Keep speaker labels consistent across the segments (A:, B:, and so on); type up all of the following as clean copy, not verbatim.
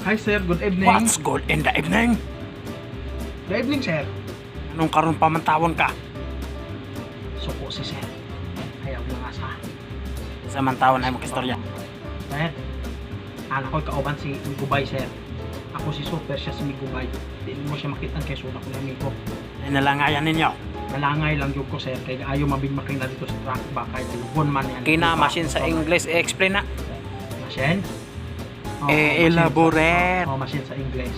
A: Hi sir, good evening.
B: What's good in the evening?
A: Good evening sir.
B: Anong karon pamantawan ka?
A: Suko si sir. Ayaw na nga sa.
B: Sa mantawan ay mong istorya.
A: Sir, anak ko'y kauban si Migubay sir. Ako si Super, siya si Migubay. Di mo siya makitan kay sunak ko ng amigo.
B: Ay nalangayan ninyo.
A: Nalangay lang yung ko sir, kaya ayaw mabigmakin na dito sa truck ba, kaya lubon man yan.
B: Kinamasin sa English, explain na.
A: Machine?
B: Elaborate.
A: Machine sa English.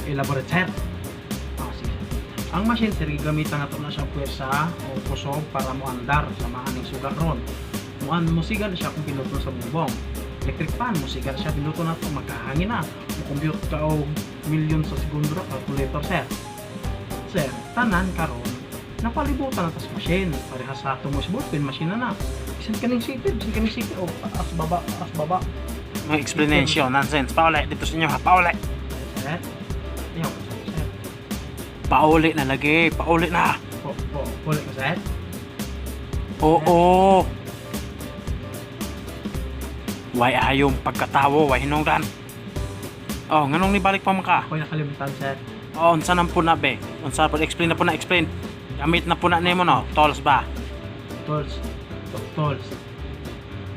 A: Elaborate sir. Sige. Ang machine sir, gamitan na ito na siyang pwersa o kusog para mo andar sa maaning sugat ron. Musigan siya kung pinuto sa bubong. Electric fan, musigan siya, pinuto na ito, magkahangin na. Compute ka o milyon sa segundo na calculator sir. Sir, tanan karon napalibutan na tas machine. Parehas sa ato mo sa ballpen, machine na. Isan kaning sipid, o as baba.
B: Mga explanation, nonsense. Pauli, dito sa inyo ha, pauli.
A: Sir, ayaw, sir.
B: Pauli na lagi, pauli na.
A: Ulit ko sir.
B: Oo. Way ayong pagkatawo, way hinungdan. Oh, nganong nibalik pa man ka?
A: Ako'y nakalimutan sir.
B: Oh, unsa nang puna be? Unsa po explain na po na explain. Gamit na po na nimo no, tools ba?
A: Tools.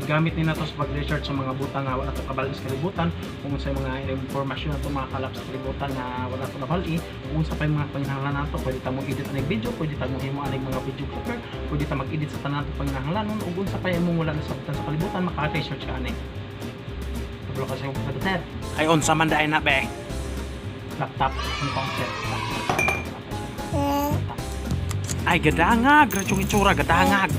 A: Gamit ni na to sa pag-research sa mga butang nga wala to kabali sa kalibutan, kung sa mga impormasyon na to makakalap sa kalibutan na wala to nabali, kung sa pa yung mga panginahanglan nato, pwede ta mo edit aning video, pwede ta mo himo aning mga video clipper, pwede ta mag-edit sa tanan to panginahanglan, ug unsa pa yung wala na sa butan sa kalibutan, maka-research ka ani. Tablo kasi yung computer,
B: Ay unsa man daay na be?
A: laptop, ang concept.
B: Ay gadangag, gradyong itsura, gadangag.